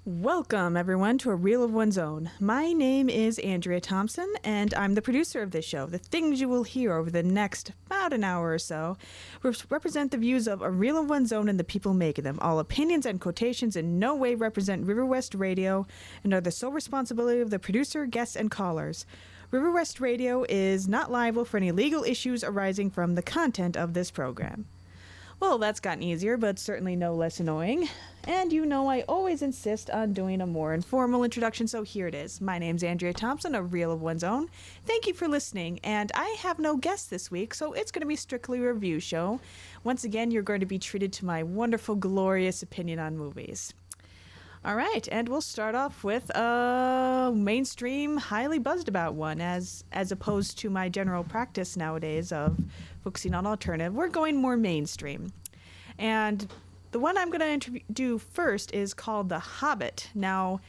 Welcome, everyone, to A Reel of One's Own. My name is Andrea Thompson, and I'm the producer of this show. The things you will hear over the next about an hour or so represent the views of A Reel of One's Own and the people making them. All opinions and quotations in no way represent River West Radio and are the sole responsibility of the producer, guests, and callers. River West Radio is not liable for any legal issues arising from the content of this program. Well, that's gotten easier, but certainly no less annoying. And you know I always insist on doing a more informal introduction, so here it is. My name's Andrea Thompson, A Reel of One's Own. Thank you for listening, and I have no guests this week, so it's going to be strictly a review show. Once again, you're going to be treated to my wonderful, glorious opinion on movies. All right, and we'll start off with a mainstream, highly buzzed about one, as opposed to my general practice nowadays of focusing on alternative. We're going more mainstream. And the one I'm going to do first is called The Hobbit. Now,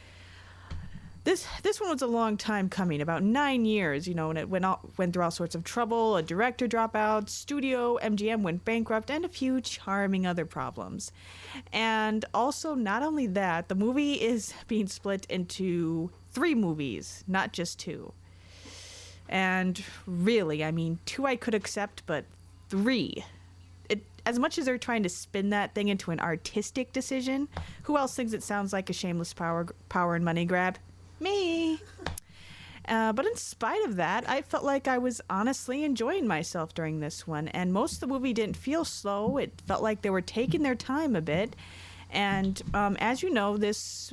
this one was a long time coming, about 9 years, and it went through all sorts of trouble, a director dropout, studio, MGM went bankrupt, and a few charming other problems. And also, not only that, the movie is being split into 3 movies, not just 2. And really, 2 I could accept, but 3. As much as they're trying to spin that thing into an artistic decision, who else thinks it sounds like a shameless power and money grab? Me. But in spite of that, I felt like I was honestly enjoying myself during this one. And most of the movie didn't feel slow. It felt like they were taking their time a bit. And as you know, this,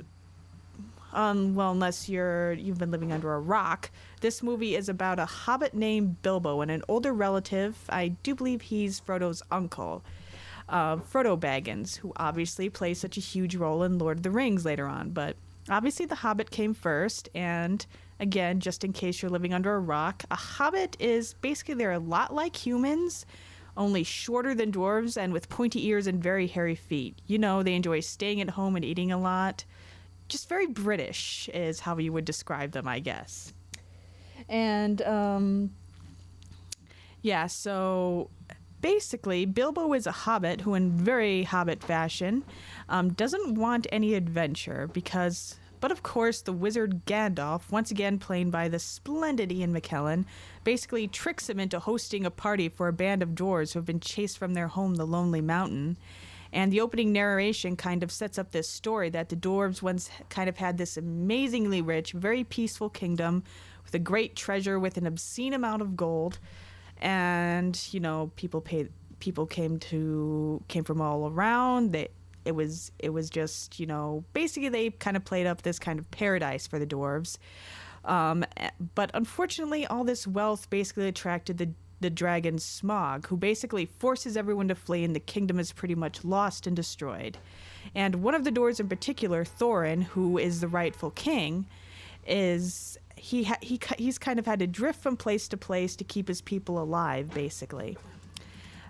unless you've been living under a rock, this movie is about a hobbit named Bilbo and an older relative. I do believe he's Frodo's uncle, Frodo Baggins, who obviously plays such a huge role in Lord of the Rings later on. But obviously, The Hobbit came first, and again, just in case you're living under a rock, a hobbit is basically they're a lot like humans, only shorter than dwarves and with pointy ears and very hairy feet. They enjoy staying at home and eating a lot. Just very British is how you would describe them, I guess. And, so basically, Bilbo is a hobbit who, in very hobbit fashion, doesn't want any adventure but of course, the wizard Gandalf, once again played by the splendid Ian McKellen, basically tricks him into hosting a party for a band of dwarves who have been chased from their home, the Lonely Mountain. And the opening narration kind of sets up this story that the dwarves once kind of had this amazingly rich, very peaceful kingdom with a great treasure with an obscene amount of gold. And, people came from all around. It was just, basically they kind of played up this kind of paradise for the dwarves. But unfortunately, all this wealth basically attracted the dragon Smaug, who basically forces everyone to flee, and the kingdom is pretty much lost and destroyed. And one of the dwarves in particular, Thorin, who is the rightful king, he's kind of had to drift from place to place to keep his people alive, basically.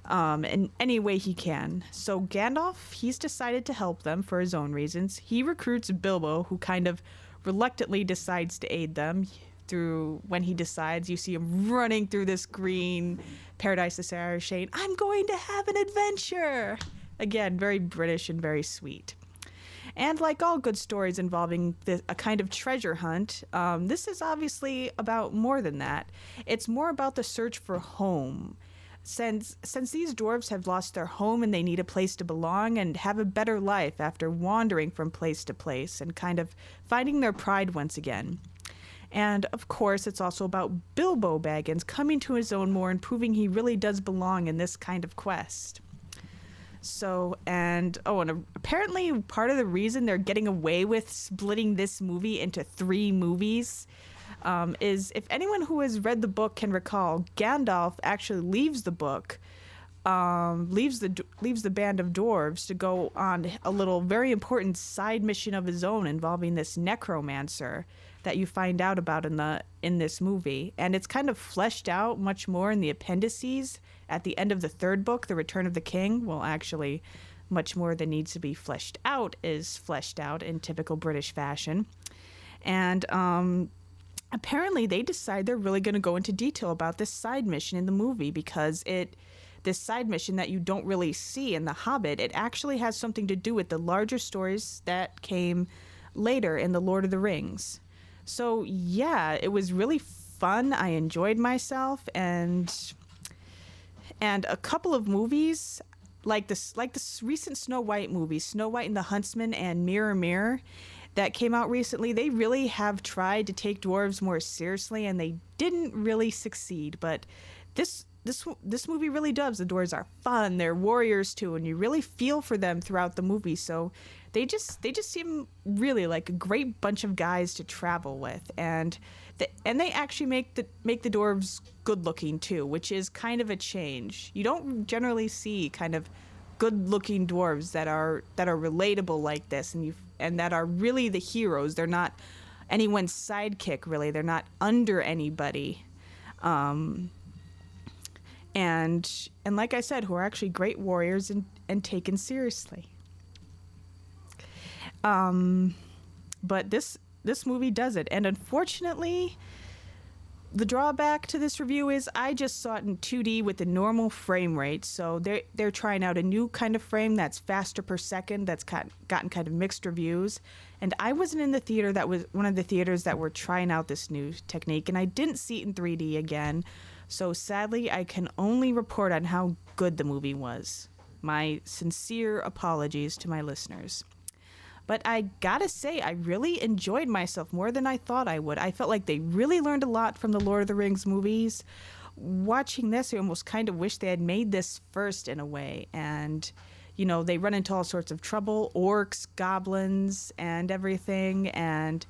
In any way he can. So Gandalf, he's decided to help them for his own reasons. He recruits Bilbo, who kind of reluctantly decides to aid them. When he decides, you see him running through this green paradise to Sarah Shane. I'm going to have an adventure. Again, very British and very sweet. And like all good stories involving a kind of treasure hunt, this is obviously about more than that. It's more about the search for home. Since these dwarves have lost their home and they need a place to belong and have a better life after wandering from place to place and kind of finding their pride once again. And, of course, it's also about Bilbo Baggins coming to his own more and proving he really does belong in this kind of quest. And apparently part of the reason they're getting away with splitting this movie into 3 movies is, if anyone who has read the book can recall, Gandalf actually leaves the book, leaves the band of dwarves to go on a little very important side mission of his own involving this necromancer that you find out about in this movie. And it's kind of fleshed out much more in the appendices at the end of the 3rd book, The Return of the King. Well, actually, much more than needs to be fleshed out is fleshed out in typical British fashion. And apparently they decide they're really going to go into detail about this side mission in the movie because this side mission that you don't really see in The Hobbit, it actually has something to do with the larger stories that came later in The Lord of the Rings. So yeah, it was really fun. I enjoyed myself, and a couple of movies like this recent Snow White movie, Snow White and the Huntsman and Mirror Mirror, that came out recently. They really have tried to take dwarves more seriously, and they didn't really succeed. But this movie really does. The dwarves are fun. They're warriors too, and you really feel for them throughout the movie. So they just seem really like a great bunch of guys to travel with, and they actually make the dwarves good looking too, which is kind of a change. You don't generally see kind of good looking dwarves that are relatable like this, and that are really the heroes. They're not anyone's sidekick, really. They're not under anybody. And like I said, who are actually great warriors and taken seriously. But this movie does it. And unfortunately, the drawback to this review is I just saw it in 2D with the normal frame rate. So they're trying out a new kind of frame that's faster per second, that's gotten kind of mixed reviews. And I wasn't in the theater. That was one of the theaters that were trying out this new technique, and I didn't see it in 3D again. So sadly, I can only report on how good the movie was. My sincere apologies to my listeners. But I gotta say, I really enjoyed myself more than I thought I would. I felt like they really learned a lot from the Lord of the Rings movies. Watching this, I almost kind of wish they had made this first in a way. And, you know, they run into all sorts of trouble, orcs, goblins, and everything. And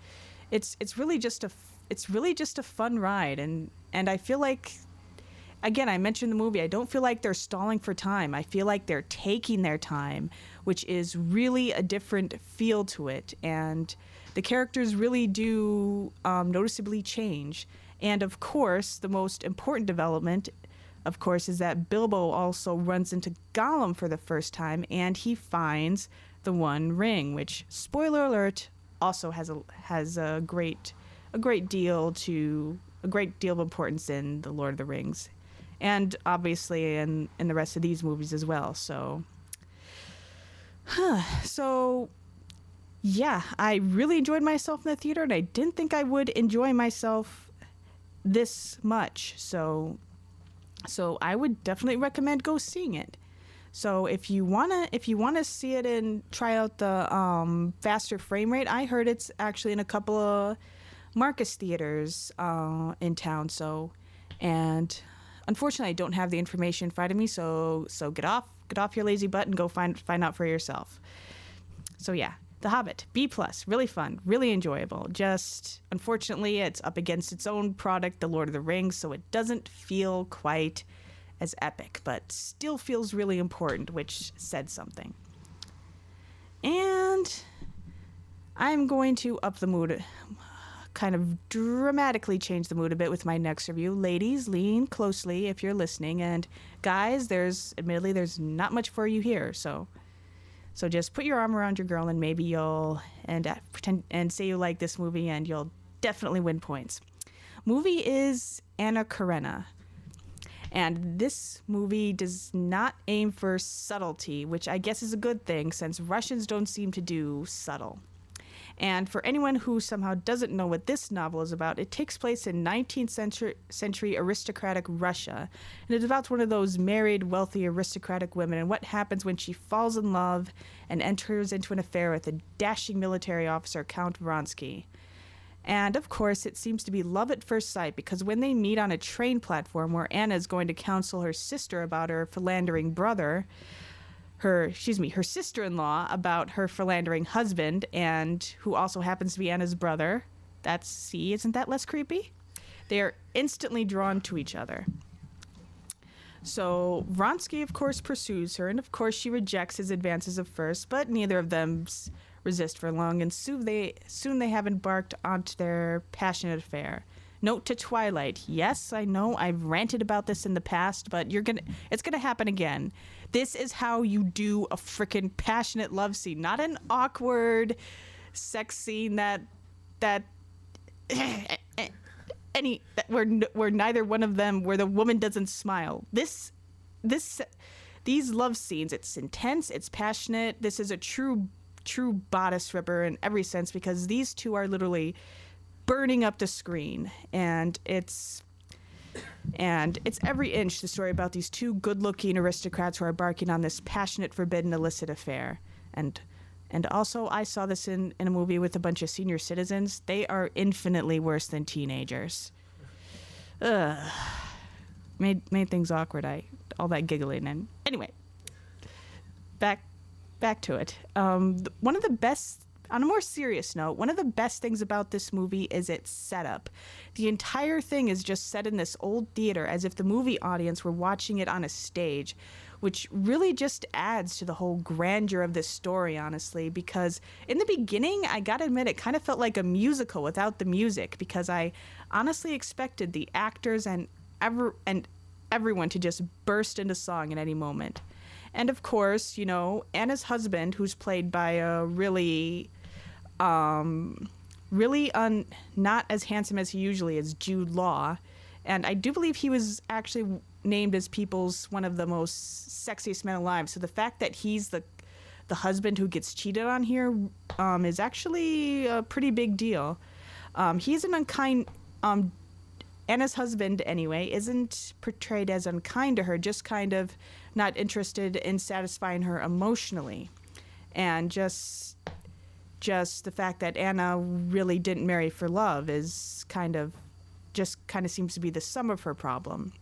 it's really just a fun ride. And I feel like, again, I mentioned the movie, I don't feel like they're stalling for time. I feel like they're taking their time, which is really a different feel to it. And the characters really do noticeably change. And of course, the most important development, of course, is that Bilbo also runs into Gollum for the first time, and he finds the One Ring, which, spoiler alert, also has a great deal of importance in the Lord of the Rings. And obviously in the rest of these movies as well. So yeah, I really enjoyed myself in the theater, and I didn't think I would enjoy myself this much. So I would definitely recommend go seeing it. So if you wanna see it and try out the faster frame rate, I heard it's actually in a couple of Marcus theaters in town. So, and unfortunately, I don't have the information in front of me, so get off your lazy butt and go find out for yourself. So yeah, The Hobbit, B+, really fun, really enjoyable. Just, unfortunately, it's up against its own product, The Lord of the Rings, so it doesn't feel quite as epic, but still feels really important, which said something. And I'm going to up the mood, kind of dramatically change the mood a bit with my next review. Ladies, lean closely if you're listening, and guys, there's not much for you here, so just put your arm around your girl and maybe you'll pretend and say you like this movie, and you'll definitely win points. Movie is Anna Karenina, and this movie does not aim for subtlety, which I guess is a good thing since Russians don't seem to do subtle. And for anyone who somehow doesn't know what this novel is about, it takes place in 19th century aristocratic Russia. And it's about one of those married, wealthy, aristocratic women and what happens when she falls in love and enters into an affair with a dashing military officer, Count Vronsky. And of course, it seems to be love at first sight, because when they meet on a train platform where Anna is going to counsel her sister about her philandering brother, her sister-in-law about her philandering husband, and who also happens to be Anna's brother. Isn't that less creepy? They are instantly drawn to each other. So Vronsky, of course, pursues her, and of course she rejects his advances at first, but neither of them resist for long, and soon they have embarked onto their passionate affair. Note to Twilight. Yes, I know I've ranted about this in the past, but it's gonna happen again. This is how you do a frickin' passionate love scene, not an awkward sex scene where neither one of them, where the woman doesn't smile. These love scenes, it's intense, it's passionate. This is a true true bodice ripper in every sense, because these two are literally burning up the screen, and it's every inch the story about these two good-looking aristocrats who are embarking on this passionate, forbidden, illicit affair. And also, I saw this in a movie with a bunch of senior citizens. They are infinitely worse than teenagers. Ugh. Made things awkward. All that giggling. And anyway, back to it. One of the best, on a more serious note, one of the best things about this movie is its setup. The entire thing is just set in this old theater as if the movie audience were watching it on a stage, which really just adds to the whole grandeur of this story, honestly, because in the beginning, I gotta admit, it kind of felt like a musical without the music, because I honestly expected the actors and everyone to just burst into song at any moment. And of course, you know, Anna's husband, who's played by a not as handsome as he usually is, Jude Law. And I do believe he was actually named as People's one of the most sexiest men alive. So the fact that he's the husband who gets cheated on here is actually a pretty big deal. He's an unkind... Anna's husband, anyway, isn't portrayed as unkind to her, just kind of not interested in satisfying her emotionally. And just the fact that Anna really didn't marry for love is kind of seems to be the sum of her problem.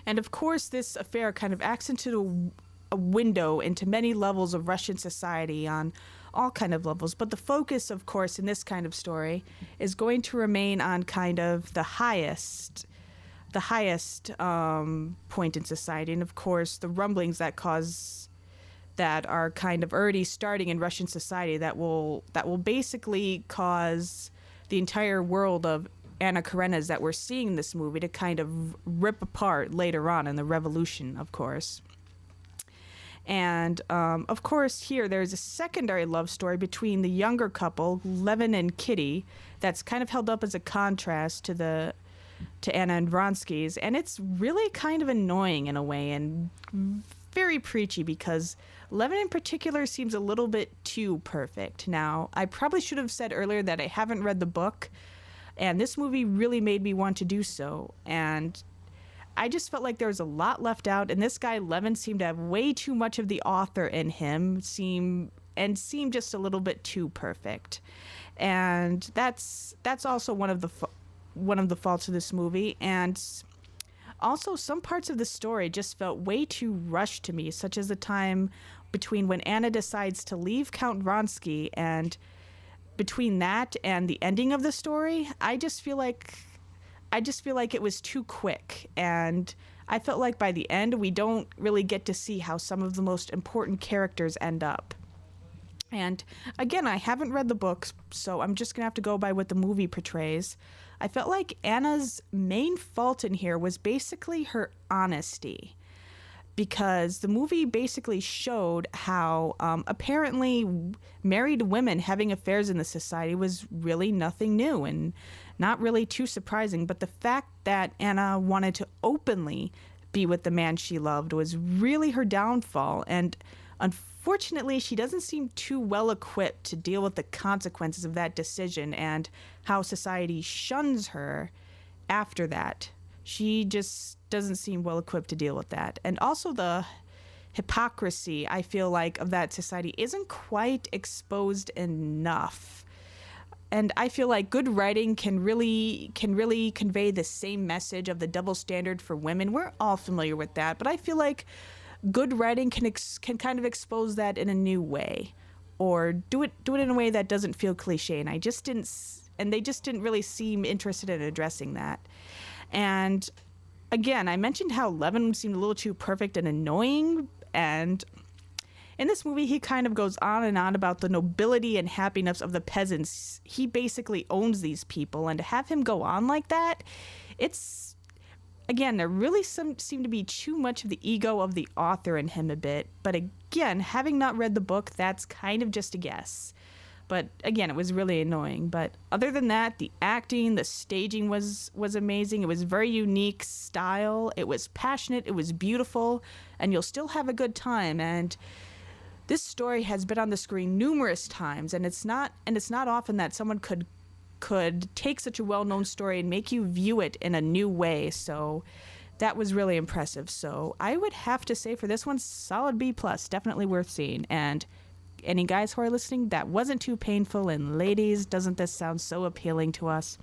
And of course, this affair kind of acts into a window into many levels of Russian society on all kind of levels. But the focus, of course, in this kind of story is going to remain on kind of the highest point in society. And of course, the rumblings that are kind of already starting in Russian society that will basically cause the entire world of Anna Karena's that we're seeing in this movie to kind of rip apart later on in the revolution, of course. And, of course, here there's a secondary love story between the younger couple, Levin and Kitty, that's kind of held up as a contrast to Anna and Vronsky's. And it's really kind of annoying in a way and very preachy, because Levin in particular seems a little bit too perfect. Now, I probably should have said earlier that I haven't read the book, and this movie really made me want to do so. And I just felt like there was a lot left out, and this guy, Levin, seemed to have way too much of the author in him, seemed just a little bit too perfect. And that's also one of the faults of this movie. And also, some parts of the story just felt way too rushed to me, such as the time between when Anna decides to leave Count Vronsky, and between that and the ending of the story, I just feel like it was too quick. And I felt like by the end, we don't really get to see how some of the most important characters end up. And again, I haven't read the books, so I'm just going to have to go by what the movie portrays. I felt like Anna's main fault in here was basically her honesty, because the movie basically showed how apparently married women having affairs in the society was really nothing new and not really too surprising. But the fact that Anna wanted to openly be with the man she loved was really her downfall. And unfortunately, she doesn't seem too well equipped to deal with the consequences of that decision and how society shuns her after that. She just doesn't seem well equipped to deal with that. And also the hypocrisy, I feel like, of that society isn't quite exposed enough. And I feel like good writing can really convey the same message of the double standard for women. We're all familiar with that, but I feel like good writing can kind of expose that in a new way, or do it in a way that doesn't feel cliche. And they just didn't really seem interested in addressing that. And again, I mentioned how Levin seemed a little too perfect and annoying, and in this movie, he kind of goes on and on about the nobility and happiness of the peasants. He basically owns these people, and to have him go on like that, it's, again, there really seemed to be too much of the ego of the author in him a bit. But again, having not read the book, that's kind of just a guess. But again, it was really annoying. But other than that, the acting, the staging was amazing. It was very unique style. It was passionate. It was beautiful. And you'll still have a good time. And this story has been on the screen numerous times, and it's not often that someone could take such a well-known story and make you view it in a new way. So that was really impressive. So I would have to say for this one, solid B+, definitely worth seeing. And any guys who are listening, that wasn't too painful. And ladies, doesn't this sound so appealing to us?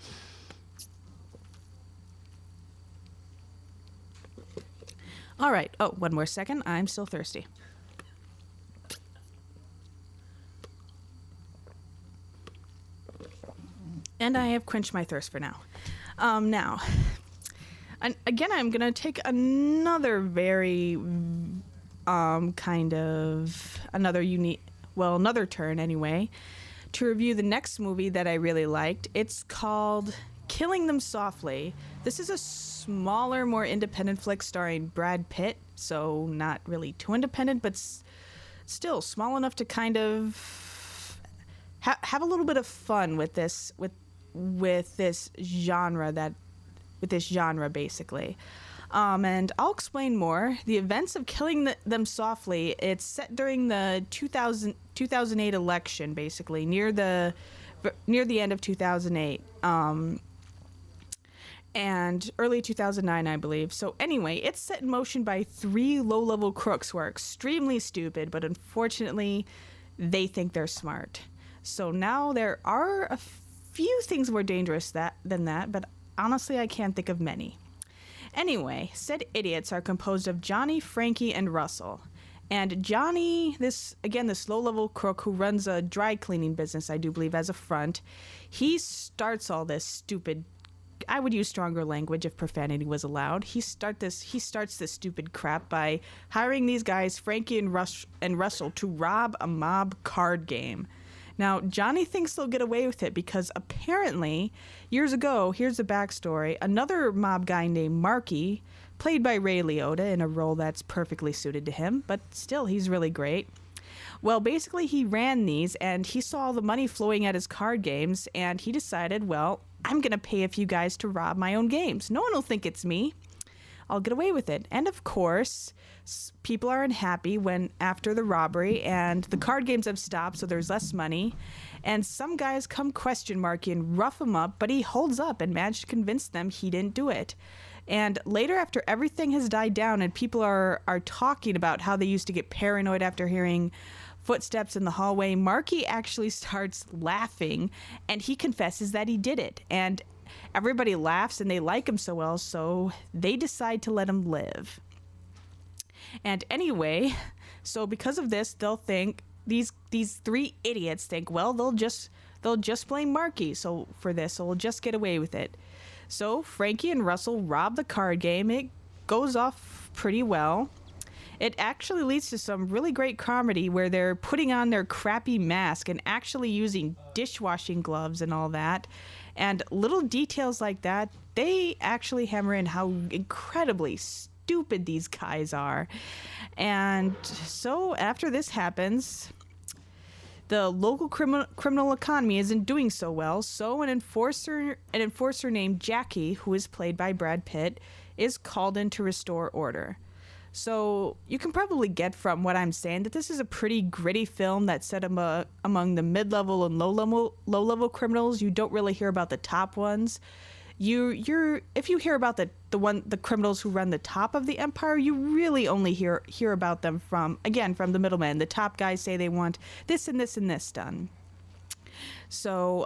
All right. Oh, one more second. I'm still thirsty. And I have quenched my thirst for now. Now, and again, I'm going to take another very another turn anyway, to review the next movie that I really liked. It's called Killing Them Softly. This is a smaller, more independent flick starring Brad Pitt, so not really too independent, but still small enough to kind of have a little bit of fun with this genre basically. And I'll explain more. The events of Killing Them Softly, it's set during the 2008 election, basically, near the end of 2008. And early 2009, I believe. So anyway, it's set in motion by 3 low-level crooks who are extremely stupid, but unfortunately, they think they're smart. So now there are a few things more dangerous than that, but honestly, I can't think of many. Anyway, said idiots are composed of Johnny, Frankie, and Russell. And Johnny, this low-level crook who runs a dry cleaning business, I do believe, as a front, he starts all this stupid, I would use stronger language if profanity was allowed. He starts this stupid crap by hiring these guys, Frankie and Russell, to rob a mob card game. Now, Johnny thinks they'll get away with it because apparently, years ago, here's the backstory, another mob guy named Marky, played by Ray Liotta in a role that's perfectly suited to him, but still, he's really great. Well, basically, he ran these, and he saw the money flowing at his card games, and he decided, well, I'm going to pay a few guys to rob my own games. No one will think it's me. I'll get away with it. And of course, people are unhappy when after the robbery and the card games have stopped, so there's less money. And some guys come question Marky and rough him up, but he holds up and managed to convince them he didn't do it. And later, after everything has died down and people are talking about how they used to get paranoid after hearing footsteps in the hallway, Marky actually starts laughing and he confesses that he did it. And everybody laughs and they like him so well, so they decide to let him live. And anyway, so because of this, they'll think these 3 idiots think, well, they'll just blame Marky. So for this, so we'll just get away with it. So Frankie and Russell rob the card game. It goes off pretty well. It actually leads to some really great comedy where they're putting on their crappy mask and actually using dishwashing gloves and all that. And little details like that, they actually hammer in how incredibly stupid these guys are. And so after this happens, the local criminal economy isn't doing so well, so an enforcer named Jackie, who is played by Brad Pitt, is called in to restore order. So you can probably get from what I'm saying that this is a pretty gritty film that's set among the mid-level and low-level criminals. You don't really hear about the top ones. If you hear about the criminals who run the top of the empire, you really only hear about them from the middlemen. The top guys say they want this and this and this done. So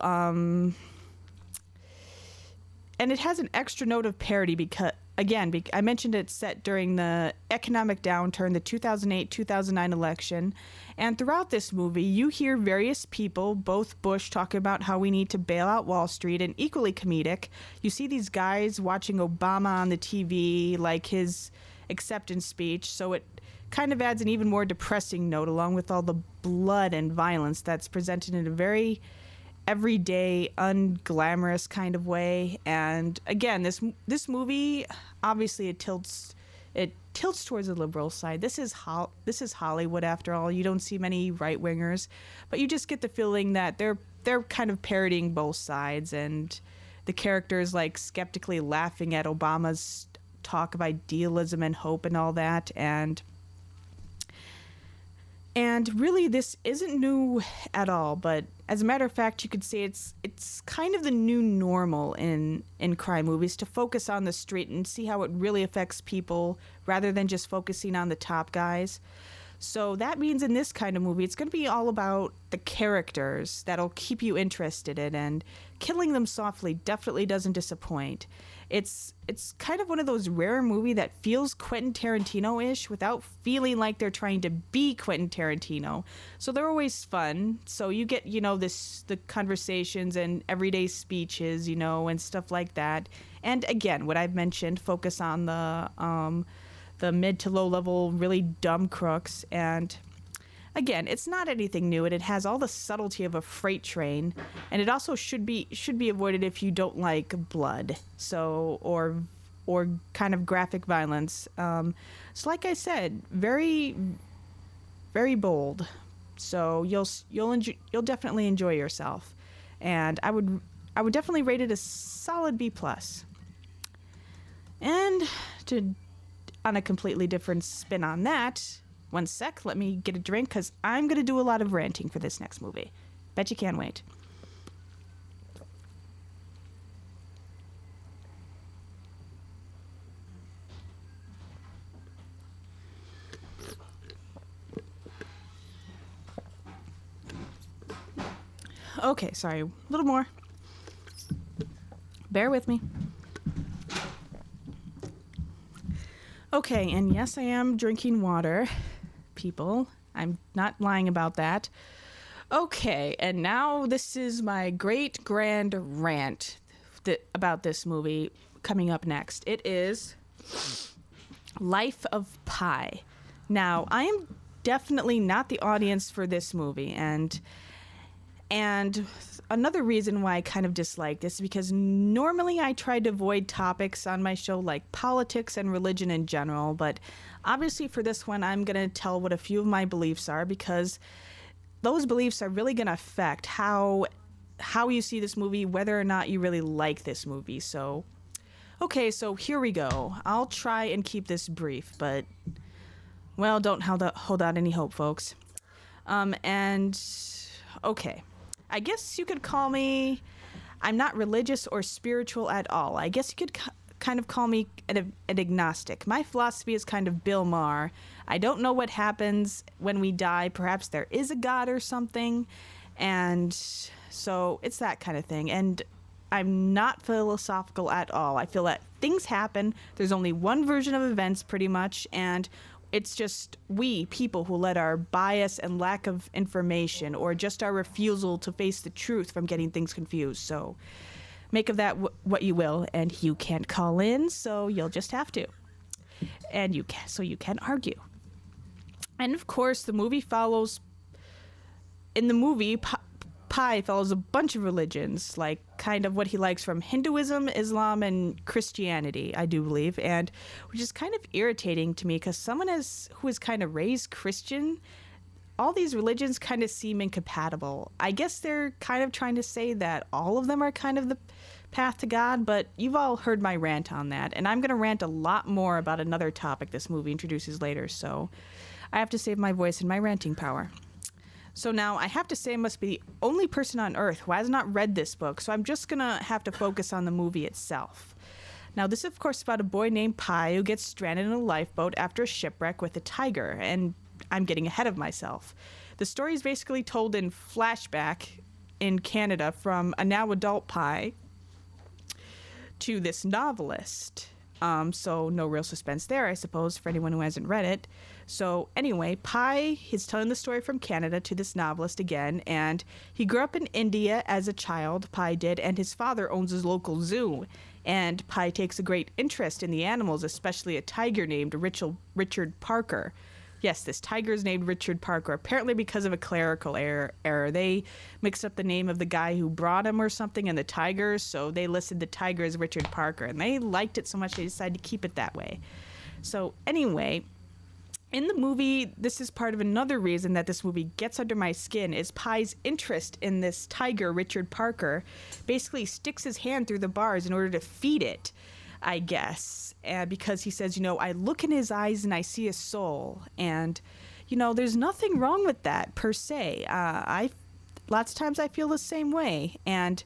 and it has an extra note of parody because, again, I mentioned it's set during the economic downturn, the 2008-2009 election. And throughout this movie, you hear various people, both Bush, talking about how we need to bail out Wall Street, and equally comedic, you see these guys watching Obama on the TV, like his acceptance speech. So it kind of adds an even more depressing note, along with all the blood and violence that's presented in a very everyday, unglamorous kind of way. And again, this movie, obviously it tilts towards the liberal side. This is Hollywood after all. You don't see many right wingers, but you just get the feeling that they're kind of parodying both sides, and the characters like skeptically laughing at Obama's talk of idealism and hope and all that. And And really, this isn't new at all, but as a matter of fact, you could say it's kind of the new normal in crime movies to focus on the street and see how it really affects people rather than just focusing on the top guys. So that means in this kind of movie, it's going to be all about the characters that'll keep you interested in, and killing them softly definitely doesn't disappoint. It's kind of one of those rare movies that feels Quentin Tarantino-ish without feeling like they're trying to be Quentin Tarantino. So they're always fun. So you get, the conversations and everyday speeches, and stuff like that. And again, what I've mentioned, focus on the mid to low level, really dumb crooks. And again, it's not anything new, and it has all the subtlety of a freight train. And it also should be avoided if you don't like blood, or kind of graphic violence. So, like I said, very, very bold. So you'll definitely enjoy yourself, and I would definitely rate it a solid B+. And on a completely different spin on that, one sec, let me get a drink, because I'm going to do a lot of ranting for this next movie. Bet you can't wait. Okay, sorry, a little more. Bear with me. Okay, and yes, I am drinking water, people. I'm not lying about that. Okay, and now this is my great grand rant about this movie coming up next. It is Life of Pi. Now, I am definitely not the audience for this movie, and another reason why I kind of dislike this is because normally I try to avoid topics on my show like politics and religion in general, but obviously for this one I'm going to tell what a few of my beliefs are, because those beliefs are really going to affect how you see this movie, whether or not you really like this movie. So, okay, so here we go. I'll try and keep this brief, but, well, don't hold out any hope, folks. Okay. I guess you could call me, I'm not religious or spiritual at all. I guess you could kind of call me an agnostic. My philosophy is kind of Bill Maher. I don't know what happens when we die. Perhaps there is a God or something. And so it's that kind of thing. And I'm not philosophical at all. I feel that things happen. There's only one version of events pretty much. And it's just we, people, who let our bias and lack of information or just our refusal to face the truth from getting things confused. So make of that what you will, and you can't call in, so you'll just have to. And you can argue. And of course, the movie follows, in the movie, Pi follows a bunch of religions, like kind of what he likes from Hinduism, Islam, and Christianity, I do believe, and which is kind of irritating to me because someone who is kind of raised Christian, all these religions kind of seem incompatible. I guess they're kind of trying to say that all of them are kind of the path to God, but you've all heard my rant on that, and I'm going to rant a lot more about another topic this movie introduces later, so I have to save my voice and my ranting power. So now I have to say I must be the only person on Earth who has not read this book, so I'm just going to have to focus on the movie itself. Now, this is, of course, about a boy named Pi who gets stranded in a lifeboat after a shipwreck with a tiger, and I'm getting ahead of myself. The story is basically told in flashback in Canada from a now adult Pi to this novelist. So no real suspense there, I suppose, for anyone who hasn't read it. So anyway, Pi is telling the story from Canada to this novelist again, and he grew up in India as a child, Pi did, and his father owns his local zoo. And Pi takes a great interest in the animals, especially a tiger named Richard Parker. Yes, this tiger is named Richard Parker, apparently because of a clerical error. They mixed up the name of the guy who brought him or something and the tiger, so they listed the tiger as Richard Parker, and they liked it so much they decided to keep it that way. So anyway, in the movie, this is part of another reason that this movie gets under my skin, is Pi's interest in this tiger, Richard Parker, basically sticks his hand through the bars in order to feed it, I guess, because he says, I look in his eyes and I see a soul, and, there's nothing wrong with that per se. I lots of times I feel the same way. And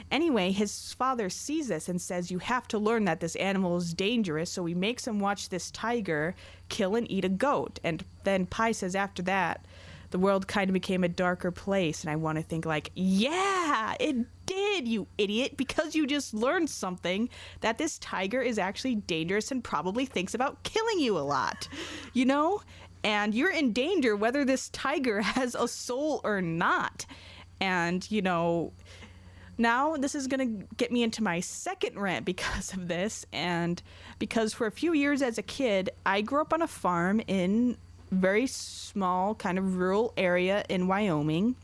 anyway, his father sees this and says, you have to learn that this animal is dangerous. So he makes him watch this tiger kill and eat a goat. And then Pi says after that, the world kind of became a darker place. And I want to think like, yeah, it did, you idiot, because you just learned something that this tiger is actually dangerous and probably thinks about killing you a lot, And you're in danger whether this tiger has a soul or not. And, now this is going to get me into my second rant because of this. And because for a few years as a kid, I grew up on a farm in very small kind of rural area in Wyoming.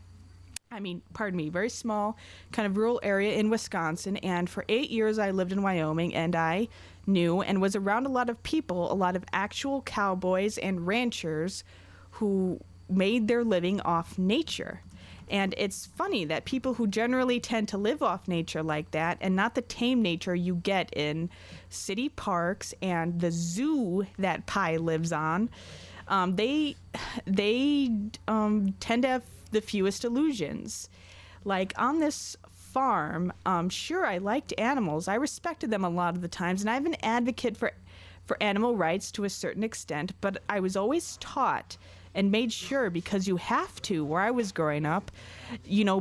Very small kind of rural area in Wisconsin. And for 8 years I lived in Wyoming, and I knew and was around a lot of people, a lot of actual cowboys and ranchers who made their living off nature. And it's funny that people who generally tend to live off nature like that, and not the tame nature you get in city parks and the zoo that Pi lives on, they tend to have the fewest illusions. Like on this farm, sure, I liked animals. I respected them a lot of the times, and I'm an advocate for animal rights to a certain extent, but I was always taught and made sure, because you have to, where I was growing up,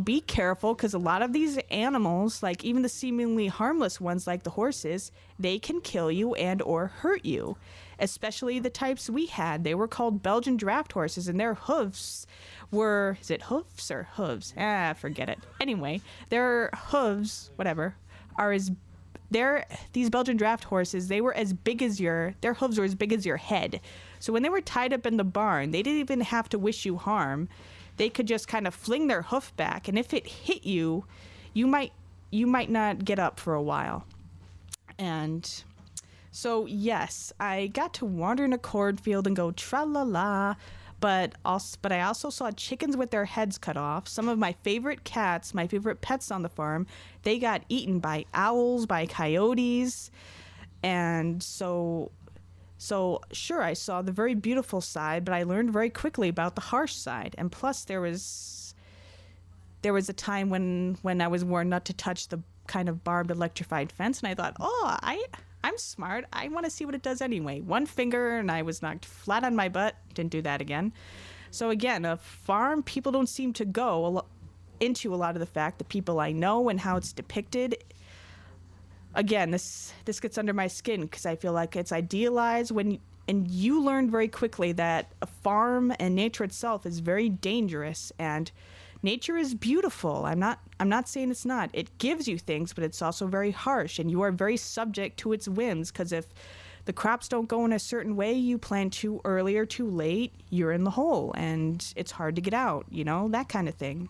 be careful, because a lot of these animals, like even the seemingly harmless ones like the horses, they can kill you and or hurt you, especially the types we had. They were called Belgian draft horses, and their hoofs were, is it hoofs or hooves? Forget it. Anyway, their hooves, whatever, are these Belgian draft horses, their hooves were as big as your head. So when they were tied up in the barn, they didn't even have to wish you harm. They could just kind of fling their hoof back, and if it hit you, you might not get up for a while. And so yes, I got to wander in a cornfield and go tra-la-la, but I also saw chickens with their heads cut off. Some of my favorite cats, my favorite pets on the farm, they got eaten by owls, by coyotes. And so sure, I saw the very beautiful side, but I learned very quickly about the harsh side. And plus there was a time when I was warned not to touch the kind of barbed electrified fence, and I thought, I'm smart. I want to see what it does anyway. One finger and I was knocked flat on my butt. Didn't do that again. So again, a farm, people don't seem to go into a lot of the fact, the people I know and how it's depicted. Again, this gets under my skin because I feel like it's idealized and you learn very quickly that a farm and nature itself is very dangerous, and nature is beautiful. I'm not saying it's not. It gives you things, but it's also very harsh, and you are very subject to its whims, because if the crops don't go in a certain way, you plant too early or too late, you're in the hole, and it's hard to get out, that kind of thing.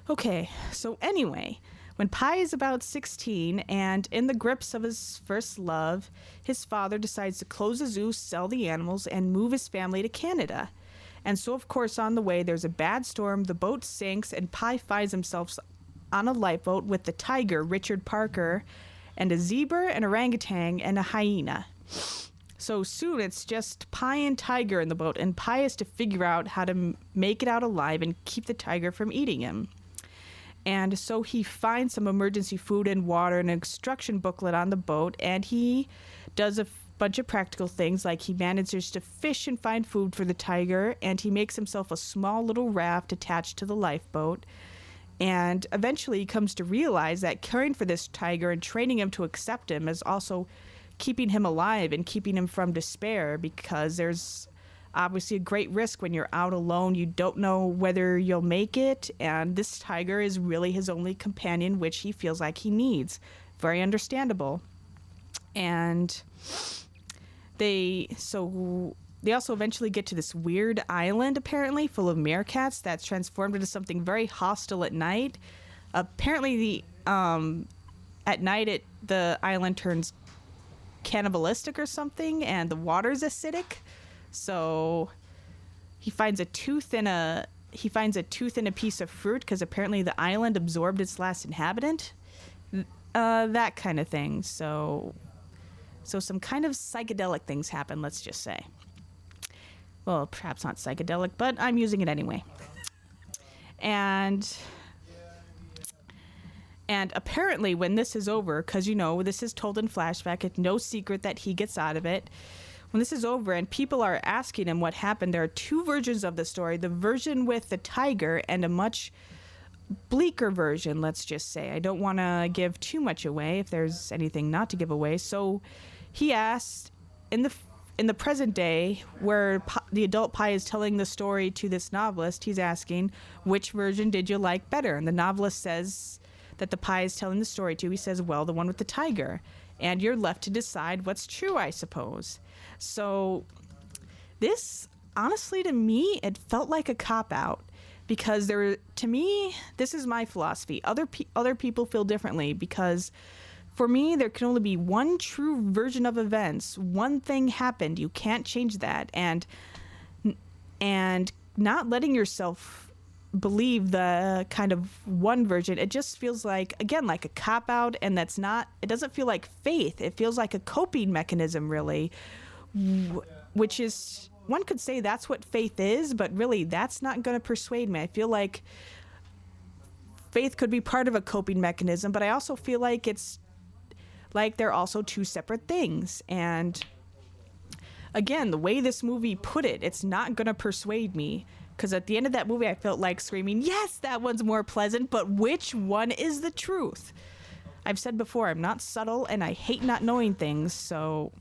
Okay, so anyway, when Pi is about 16 and in the grips of his first love, his father decides to close the zoo, sell the animals, and move his family to Canada. And so, of course, on the way, there's a bad storm, the boat sinks, and Pi finds himself on a lifeboat with the tiger, Richard Parker, and a zebra, an orangutan, and a hyena. So soon it's just Pi and Tiger in the boat, and Pi has to figure out how to make it out alive and keep the tiger from eating him. And so he finds some emergency food and water and an instruction booklet on the boat, and he does a bunch of practical things, like he manages to fish and find food for the tiger, and he makes himself a small little raft attached to the lifeboat. And eventually he comes to realize that caring for this tiger and training him to accept him is also keeping him alive and keeping him from despair, because there's obviously a great risk when you're out alone. You don't know whether you'll make it, and this tiger is really his only companion, which he feels like he needs. Very understandable. And they also eventually get to this weird island, apparently, full of meerkats that's transformed into something very hostile at night. Apparently, at night, the island turns cannibalistic or something, and the water's acidic. So he finds a tooth in a piece of fruit, because apparently the island absorbed its last inhabitant. That kind of thing. So some kind of psychedelic things happen, let's just say. well, perhaps not psychedelic, but I'm using it anyway. And apparently when this is over, because, you know, this is told in flashback, it's no secret that he gets out of it. When this is over and people are asking him what happened, there are two versions of the story. The version with the tiger and a much bleaker version, let's just say. I don't want to give too much away if there's anything not to give away. So he asked, in the present day, where the adult Pi is telling the story to this novelist, he's asking, which version did you like better? And the novelist says that the Pi is telling the story to, he says, well, the one with the tiger. And you're left to decide what's true, I suppose. So this, honestly, to me, it felt like a cop-out. Because to me, this is my philosophy. Other people feel differently, because for me, there can only be one true version of events. One thing happened. You can't change that. And not letting yourself believe the kind of one version, it just feels like, again, like a cop-out, and it doesn't feel like faith. It feels like a coping mechanism, really, which is, one could say that's what faith is, but really that's not going to persuade me. I feel like faith could be part of a coping mechanism, but I also feel like it's like they're also two separate things. And again, the way this movie put it, it's not going to persuade me. Because at the end of that movie, I felt like screaming, yes, that one's more pleasant, but which one is the truth? I've said before, I'm not subtle, and I hate not knowing things, so...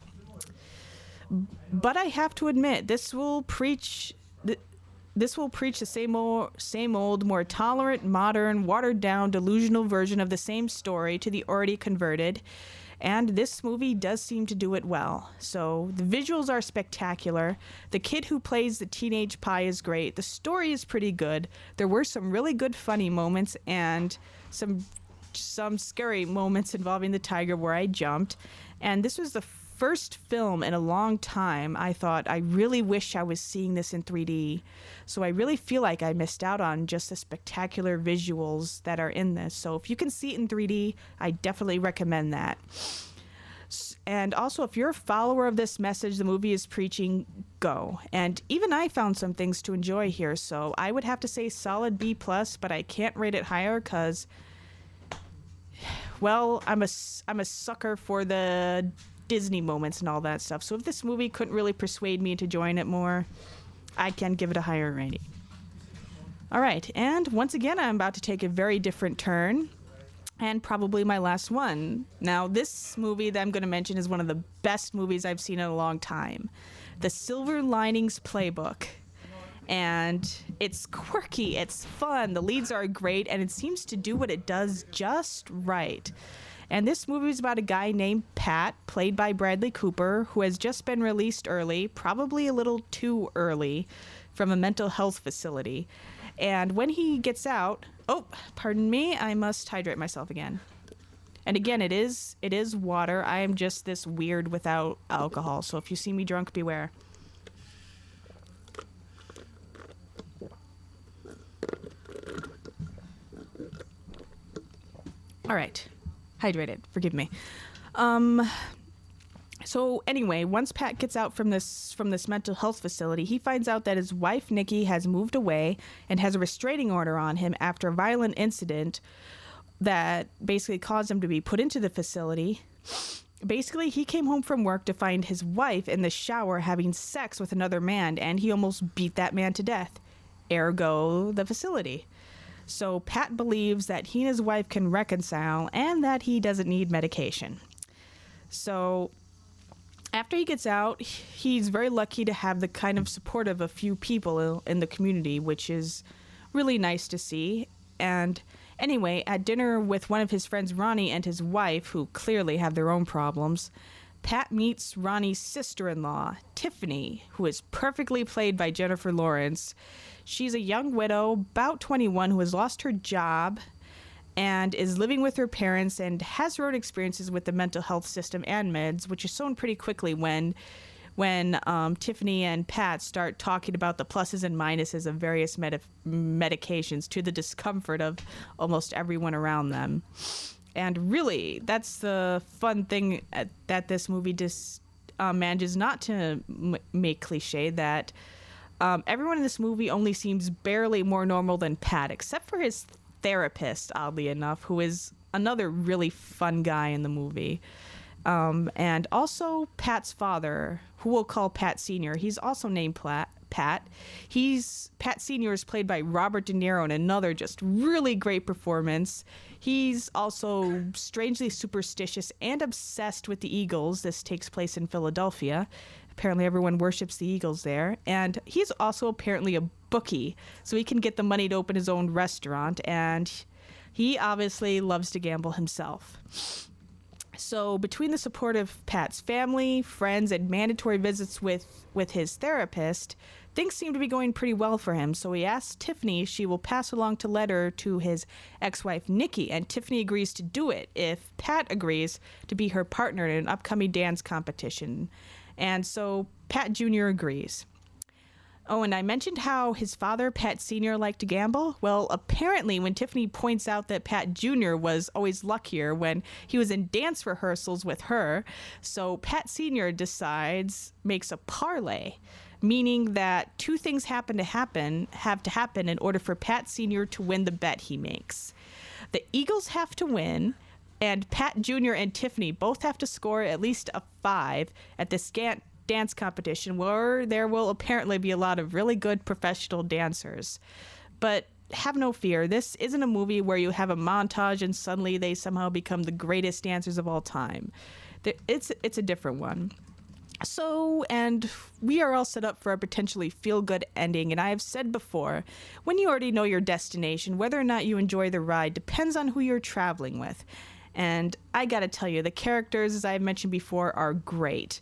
But I have to admit, this will preach the same old, more tolerant, modern, watered-down, delusional version of the same story to the already converted. And this movie does seem to do it well. So the visuals are spectacular. The kid who plays the teenage Pi is great. The story is pretty good. There were some really good funny moments and some scary moments involving the tiger where I jumped. And this was the first film in a long time I thought, I really wish I was seeing this in 3D. So I really feel like I missed out on just the spectacular visuals that are in this. So if you can see it in 3D, I definitely recommend that. And also, if you're a follower of this message the movie is preaching, go. And even I found some things to enjoy here. So I would have to say solid B+, but I can't rate it higher because, well, I'm a sucker for the Disney moments and all that stuff. So if this movie couldn't really persuade me into enjoying it more, I can give it a higher rating. All right, and once again, I'm about to take a very different turn, and probably my last one. Now, this movie that I'm going to mention is one of the best movies I've seen in a long time, The Silver Linings Playbook. And it's quirky, it's fun, the leads are great, and it seems to do what it does just right. And this movie is about a guy named Pat, played by Bradley Cooper, who has just been released early, probably a little too early, from a mental health facility. And when he gets out, oh, pardon me, I must hydrate myself again. And again, it is water. I am just this weird without alcohol, so if you see me drunk, beware. All right. Hydrated, forgive me. So anyway, once Pat gets out from this mental health facility, he finds out that his wife Nikki has moved away and has a restraining order on him after a violent incident that basically caused him to be put into the facility. Basically, he came home from work to find his wife in the shower having sex with another man, and he almost beat that man to death. Ergo, the facility. So Pat believes that he and his wife can reconcile and that he doesn't need medication. So after he gets out, he's very lucky to have the kind of support of a few people in the community, which is really nice to see. And anyway, at dinner with one of his friends, Ronnie, and his wife, who clearly have their own problems, Pat meets Ronnie's sister-in-law, Tiffany, who is perfectly played by Jennifer Lawrence. She's a young widow, about 21, who has lost her job and is living with her parents and has her own experiences with the mental health system and meds, which is shown pretty quickly when Tiffany and Pat start talking about the pluses and minuses of various medications to the discomfort of almost everyone around them. And really, that's the fun thing that this movie just manages not to make cliche, that Everyone in this movie only seems barely more normal than Pat, except for his therapist, oddly enough, who is another really fun guy in the movie. And also Pat's father, who we'll call Pat Sr. He's also named Pat. Pat Sr. is played by Robert De Niro in another just really great performance. He's also strangely superstitious and obsessed with the Eagles. This takes place in Philadelphia. Apparently everyone worships the Eagles there. And he's also apparently a bookie, so he can get the money to open his own restaurant, and he obviously loves to gamble himself. So between the support of Pat's family, friends, and mandatory visits with his therapist, things seem to be going pretty well for him. So he asks Tiffany if she will pass along a letter to his ex-wife Nikki, and Tiffany agrees to do it if Pat agrees to be her partner in an upcoming dance competition. And so Pat Jr. agrees. Oh, and I mentioned how his father, Pat Sr., liked to gamble. Well, apparently when Tiffany points out that Pat Jr. was always luckier when he was in dance rehearsals with her, so Pat Sr. makes a parlay, meaning that two things have to happen in order for Pat Sr. to win the bet he makes. The Eagles have to win, and Pat Jr. and Tiffany both have to score at least a 5 at this dance competition, where there will apparently be a lot of really good professional dancers. But have no fear, this isn't a movie where you have a montage and suddenly they somehow become the greatest dancers of all time. It's a different one. So, and we are all set up for a potentially feel-good ending, and I have said before, when you already know your destination, whether or not you enjoy the ride depends on who you're traveling with. And I gotta tell you, the characters, as I've mentioned before, are great.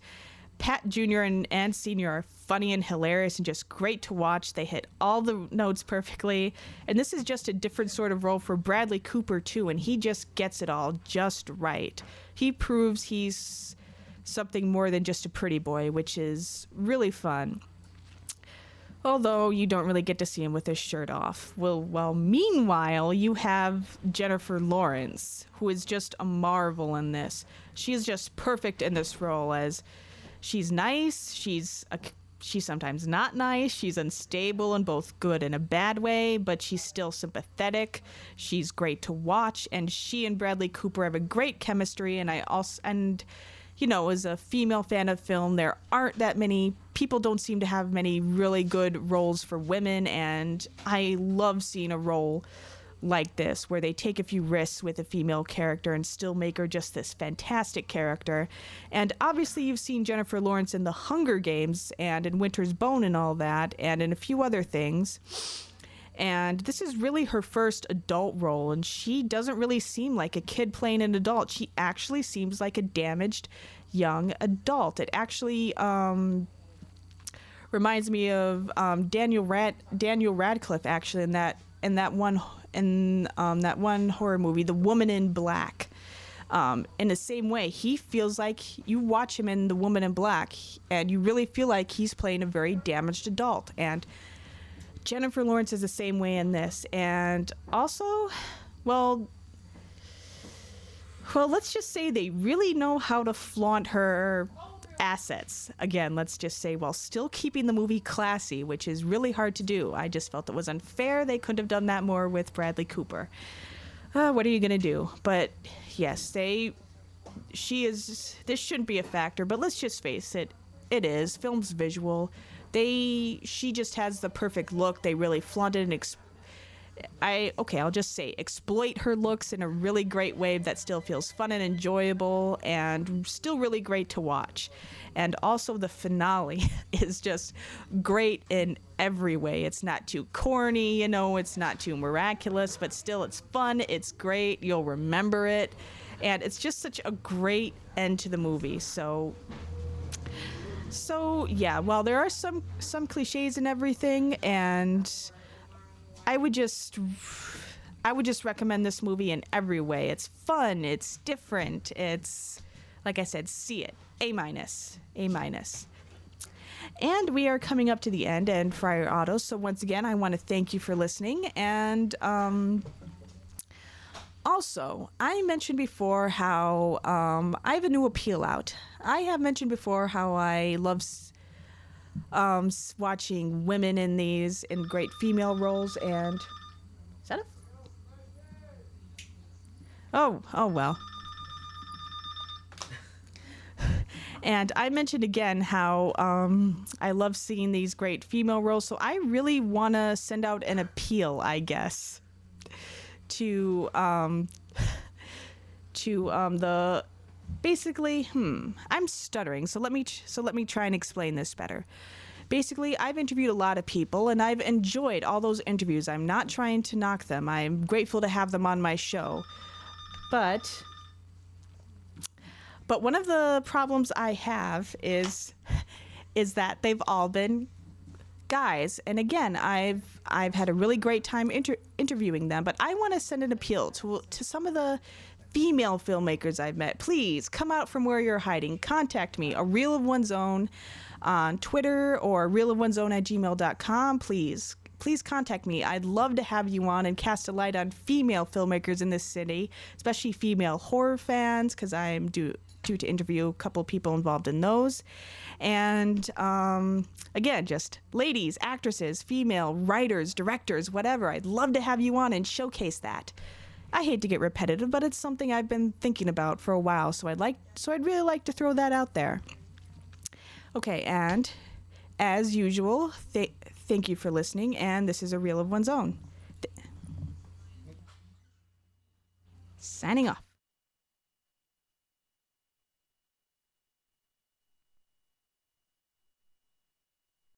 Pat Jr. and Sr. are funny and hilarious and just great to watch. They hit all the notes perfectly. And this is just a different sort of role for Bradley Cooper, too, and he just gets it all just right. He proves he's something more than just a pretty boy, which is really fun. Although you don't really get to see him with his shirt off. Well, meanwhile, you have Jennifer Lawrence, who is just a marvel in this. She is just perfect in this role, as she's nice, she's sometimes not nice, she's unstable in both good and a bad way, but she's still sympathetic, she's great to watch, and she and Bradley Cooper have a great chemistry. And you know, as a female fan of film, there aren't that many people, don't seem to have many really good roles for women, and I love seeing a role like this where they take a few risks with a female character and still make her just this fantastic character. And obviously you've seen Jennifer Lawrence in The Hunger Games and in Winter's Bone and all that, and in a few other things. And this is really her first adult role, and she doesn't really seem like a kid playing an adult. She actually seems like a damaged young adult. It actually reminds me of Daniel Radcliffe, actually, in that one horror movie, The Woman in Black. In the same way, he feels like, you watch him in The Woman in Black and you really feel like he's playing a very damaged adult. And Jennifer Lawrence is the same way in this. And also, well, let's just say they really know how to flaunt her assets. Again, let's just say, while still keeping the movie classy, which is really hard to do. I just felt it was unfair. They couldn't have done that more with Bradley Cooper. What are you going to do? But yes, this shouldn't be a factor, but let's just face it. It is. Film's visual. She just has the perfect look. They really flaunt it and I'll just say exploit her looks in a really great way that still feels fun and enjoyable and still really great to watch. And also the finale is just great in every way. It's not too corny, it's not too miraculous, but still it's fun, it's great, you'll remember it, and it's just such a great end to the movie. So yeah, while there are some cliches and everything, and I would just recommend this movie in every way. It's fun, it's different, it's, like I said, see it. A-. And we are coming up to the end and Friar Auto, so once again, I want to thank you for listening. And also, I mentioned before how I have a new appeal out. I have mentioned before how I love watching women in these in great female roles. And is that a? Oh well. And I mentioned again how I love seeing these great female roles, so I really want to send out an appeal, I guess, to the basically. I'm stuttering, so let me try and explain this better. Basically, I've interviewed a lot of people, and I've enjoyed all those interviews. I'm not trying to knock them. I'm grateful to have them on my show, but one of the problems I have is that they've all been guys. And again, I've had a really great time interviewing them, but I want to send an appeal to some of the female filmmakers I've met. Please come out from where you're hiding. Contact me, A Reel of One's Own, on Twitter, or reelofOne'sOwn@gmail.com. Please contact me. I'd love to have you on and cast a light on female filmmakers in this city, especially female horror fans, because I'm due to interview a couple of people involved in those. And again, just ladies, actresses, female writers, directors, whatever. I'd love to have you on and showcase that. I hate to get repetitive, but it's something I've been thinking about for a while, so I'd really like to throw that out there. Okay, and as usual, thank you for listening, and this is A Reel of One's Own. Signing off.